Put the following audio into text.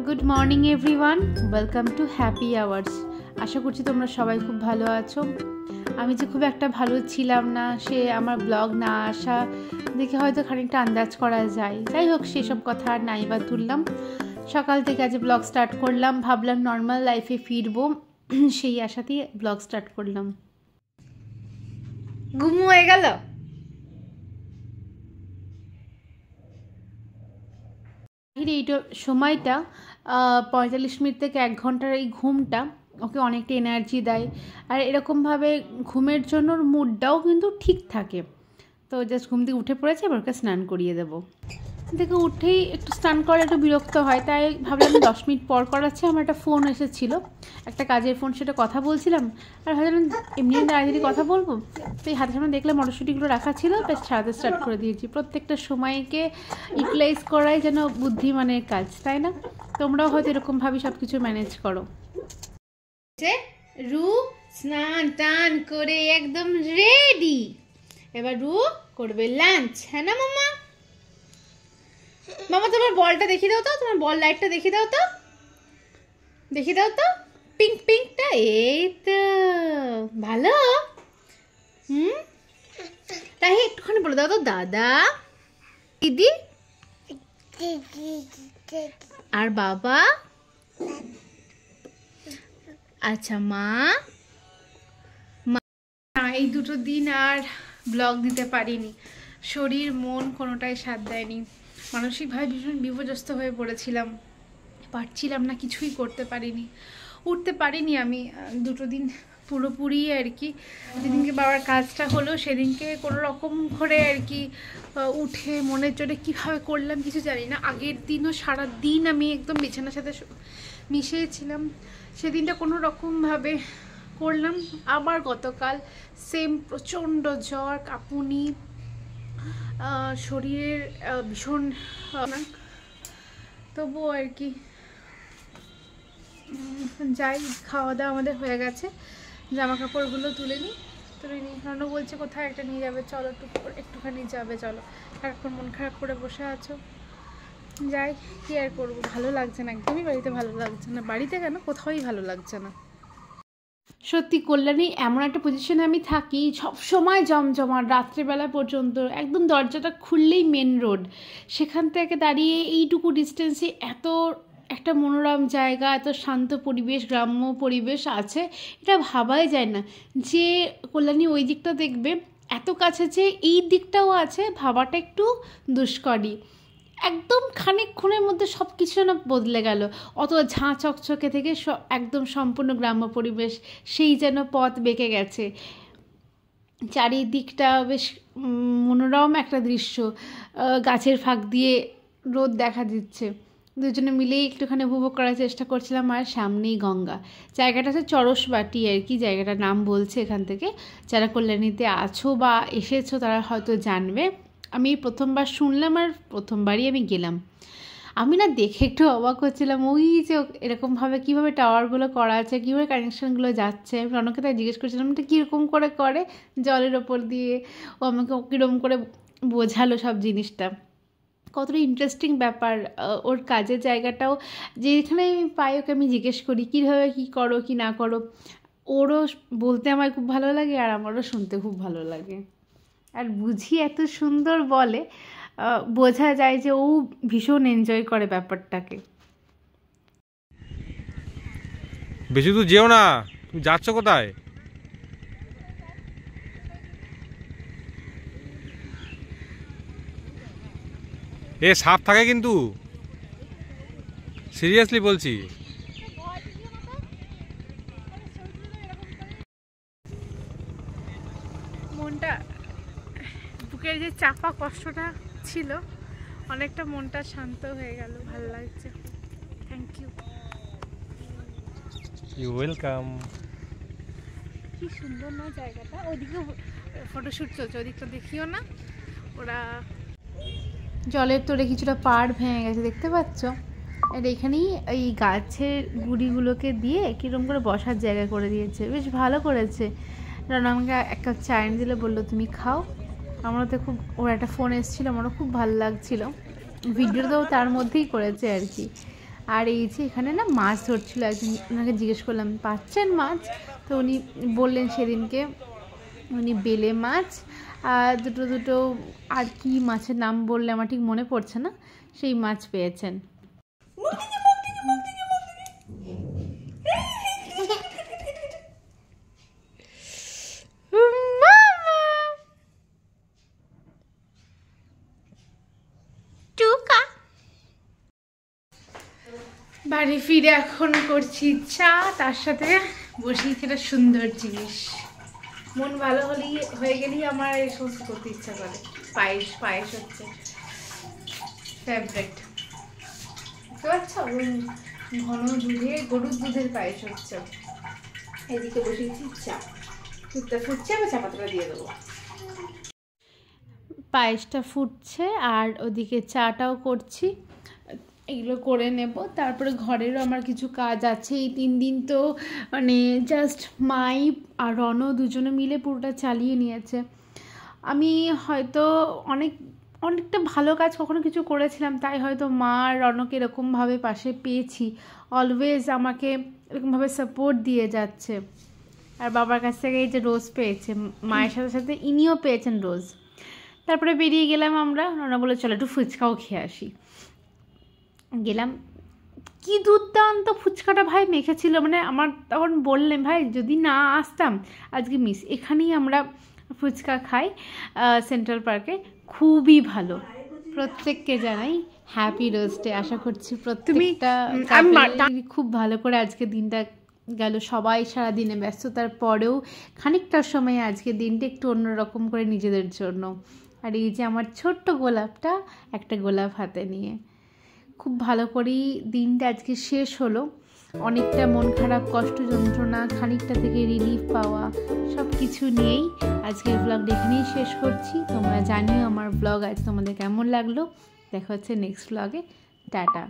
Good morning everyone, welcome to happy hours. আশা করছি তোমরা সবাই খুব ভালো আছো। আমি যে খুব একটা ভালো ছিলাম না, সে আমার ব্লগ না আসা দেখে হয়তো খানিকটা আন্দাজ করা যায়। যাই হোক, সেসব কথা আর নাই বা তুললাম। সকাল থেকে আজ ব্লগ স্টার্ট করলাম, ভাবলাম নর্মাল লাইফে ফিরবো, সেই আশাতেই ব্লগ স্টার্ট করলাম। ঘুম হয়ে গেল। এইটা সময়টা 45 মিনিট থেকে 1 ঘন্টার এই ঘুমটা ওকে অনেকটা এনার্জি দেয়, আর এরকমভাবে ঘুমের জন্য ওর মুডটাও কিন্তু ঠিক থাকে। তো জাস্ট ঘুম থেকে উঠে পড়েছে, এবার ওকে স্নান করিয়ে দেবো। দেখে উঠেই একটু স্নান করা একটু বিরক্ত হয়, তাই ভাবলাম 10 মিনিট পর করাচ্ছে। আমার একটা ফোন এসেছিল, একটা কাজের ফোন, সেটা কথা বলছিলাম, আর ভাবলাম এমনি দাঁড়িয়ে কথা বলবো। তো এই হাতের সামনে দেখলাম মটরশুঁটিগুলো রাখা ছিল, বেশ সারাতে স্টার্ট করে দিয়েছি। প্রত্যেকটা সময়কে ইউটিলাইজ করাই যেন বুদ্ধিমানের কাজ, তাই না? তোমরাও হয়তো এরকমভাবে সব কিছু ম্যানেজ করো। রু স্নান টান করে একদম রেডি, এবার রু করবে লাঞ্চ। হ্যাঁ না মাম্মা? মামা তোমার বলটা দেখিয়ে দাও তো, তোমার বল লাইটটা দেখিয়ে দাও তো, দেখিয়ে দাও তো, পিঙ্ক পিঙ্কটা। এই তো ভালো। তাই একটুখানি বলে দাও তো, দাদা, দিদি আর বাবা, আচ্ছা মা। এই দুটো দিন আর ব্লগ দিতে পারিনি, শরীর মন কোনোটাই সাথ দেয়নি। মানসিকভাবে ভীষণ বিপর্যস্ত হয়ে পড়েছিলাম, পারছিলাম না, কিছুই করতে পারিনি, উঠতে পারিনি আমি দুটো দিন পুরোপুরি আর কি। যেদিনকে বাবার কাজটা হলো সেদিনকে কোনো রকম করে আর কি উঠে মনের জোরে কীভাবে করলাম কিছু জানি না। আগের দিনও সারা দিন আমি একদম বিছানার সাথে মিশেছিলাম, সেদিনটা কোনো রকমভাবে করলাম। আবার গতকাল সেম প্রচণ্ড জ্বর, কাঁপুনি, শরীরের ভীষণ, তবুও আর কি যাই। খাওয়া দাওয়া আমাদের হয়ে গেছে, জামা কাপড়গুলো তুলে নিই। রনু বলছে কোথায় একটা নিয়ে যাবে, চলো একটুখানি যাবে, চলো। সারাক্ষণ মন খারাপ করে বসে আছো, যাই, কি আর করবো। ভালো লাগছে না, একদমই বাড়িতে ভালো লাগছে না। বাড়িতে কেন, কোথাওই ভালো লাগছে না। সত্যি কল্যাণী এমন একটা পজিশনে আমি থাকি, সবসময় জমজমাট, রাত্রেবেলা পর্যন্ত। একদম দরজাটা খুললেই মেন রোড, সেখান থেকে দাঁড়িয়ে এইটুকু ডিস্টেন্সে এত একটা মনোরম জায়গা, এত শান্ত পরিবেশ, গ্রাম্য পরিবেশ আছে, এটা ভাবাই যায় না যে কল্যাণী ওই দিকটা দেখবে। এত কাছে যে এই দিকটাও আছে, ভাবাটা একটু দুষ্করই। একদম খানিকক্ষণের মধ্যে সব কিছু যেন বদলে গেল। অত ঝাঁ চকচকে থেকে একদম সম্পূর্ণ গ্রাম্য পরিবেশ, সেই যেন পথ বেঁকে গেছে। চারিদিকটা বেশ মনোরম একটা দৃশ্য, গাছের ফাঁক দিয়ে রোদ দেখা দিচ্ছে। দুজনে মিলেই একটুখানি উপভোগ করার চেষ্টা করছিলাম। আর সামনেই গঙ্গা। জায়গাটা হচ্ছে চরসবাটি আর কি, জায়গাটার নাম বলছে। এখান থেকে যারা কল্যাণীতে আছো বা এসেছো তারা হয়তো জানবে। আমি প্রথমবার শুনলাম আর প্রথমবারই আমি গেলাম। আমি না দেখে একটু অবাক হচ্ছিলাম, ওই যে এরকমভাবে কীভাবে টাওয়ারগুলো করা আছে, কীভাবে কানেকশানগুলো যাচ্ছে। আমি রনকে তাই জিজ্ঞেস করছিলাম এটা কীরকম করে করে জলের ওপর দিয়ে। ও আমাকে কীরকম করে বোঝালো সব জিনিসটা। কতটা ইন্টারেস্টিং ব্যাপার। ওর কাজের জায়গাটাও যেখানে আমি পাই ওকে আমি জিজ্ঞেস করি কীভাবে কী করো কি না করো। ওরও বলতে আমার খুব ভালো লাগে, আর আমারও শুনতে খুব ভালো লাগে। আর বুঝি এত সুন্দর বলে, বোঝা যায় যে ও ভীষণ এনজয় করে ব্যাপারটাকে। বেশি দূর যেও না, তুমি যাচ্ছ কোথায়? এ সাপ থাকে কিন্তু, সিরিয়াসলি বলছি। মনটা, বুকের যে চাপা কষ্টটা ছিল, অনেকটা মনটা শান্ত হয়ে গেল, ভালো লাগছে। Thank you. You welcome. কি সুন্দর না জায়গাটা। ওইদিকে ফটোশ্যুট চলছে, ওইদিকটা দেখিও না। ওরা জলের তোরে কিছুটা পাড় ভেঙে গেছে, দেখতে পাচ্ছ? আর এখানেই এই গাছের গুঁড়িগুলোকে দিয়ে কীরকম করে বসার জায়গা করে দিয়েছে, বেশ ভালো করেছে। কারণ আমাকে এক কাপ চা এনে দিলে, বললো তুমি খাও, আমারও তো খুব, ওর একটা ফোন এসেছিলো, আমারও খুব ভালো লাগছিলো, ভিডিওটাও তার মধ্যেই করেছে আর কি। আর এই যে এখানে না মাছ ধরছিল, একজন ওনাকে জিজ্ঞেস করলাম পাচ্ছেন মাছ, তো উনি বললেন সেদিনকে উনি বেলে মাছ আর দুটো আর কি মাছের নাম বললে আমার ঠিক মনে পড়ছে না, সেই মাছ পেয়েছেন। বাড়ি ফিরে এখন করছি চা, তার সাথে বসিয়েছি একটা সুন্দর জিনিস। মন ভালো হলেই হয়ে গেলেই আমার এই সমস্ত করতে ইচ্ছা করে। পায়েস হচ্ছে ফেভারিট, বুঝতে পারছো? ঘন দুধে গরুর দুধের পায়েস হচ্ছে। এদিকে বসিয়েছি চা, দুধটা ফুটছে, আমি চা পাতাটা দিয়ে দেবো। পায়েসটা ফুটছে আর ওদিকে চাটাও করছি, এগুলো করে নেব। তারপরে ঘরেরও আমার কিছু কাজ আছে। এই 3 দিন তো মানে জাস্ট মাই আর রণ দুজনে মিলে পুরোটা চালিয়ে নিয়েছে। আমি হয়তো অনেকটা ভালো কাজ কখনো কিছু করেছিলাম, তাই হয়তো মা আর রণকে এরকমভাবে পাশে পেয়েছি, অলওয়েজ আমাকে এরকমভাবে সাপোর্ট দিয়ে যাচ্ছে। আর বাবার কাছ থেকে এই যে রোজ পেয়েছে, মায়ের সাথে সাথে ইনিও পেয়েছেন রোজ। তারপরে বেরিয়ে গেলাম আমরা, রণ বলে চলো একটু ফুচকাও খেয়ে আসি। গেলাম, কি দুর্দান্ত ফুচকাটা ভাই মেখেছিল, মানে আমার তখন বললেন ভাই যদি না আসতাম আজকে মিস। এখানেই আমরা ফুচকা খাই সেন্ট্রাল পার্কে, খুবই ভালো। প্রত্যেককে জানাই হ্যাপি রোজডে। আশা করছি প্রত্যেকটা খুব ভালো করে আজকে দিনটা গেল। সবাই সারাদিনে ব্যস্ততার পরেও খানিকটা সময় আজকে দিনটা একটু অন্যরকম করে নিজেদের জন্য। আর এই যে আমার ছোট্ট গোলাপটা, একটা গোলাপ হাতে নিয়ে খুব ভালো করেই দিনটা আজকে শেষ হলো। অনেকটা মন খারাপ, কষ্ট, যন্ত্রণা, খানিকটা থেকে রিলিফ পাওয়া, সব কিছু নিয়েই আজকের ব্লগটা এখানেই শেষ করছি। তোমরা জানিও আমার ব্লগ আজ তোমাদের কেমন লাগলো। দেখা হচ্ছে নেক্সট ব্লগে। টাটা।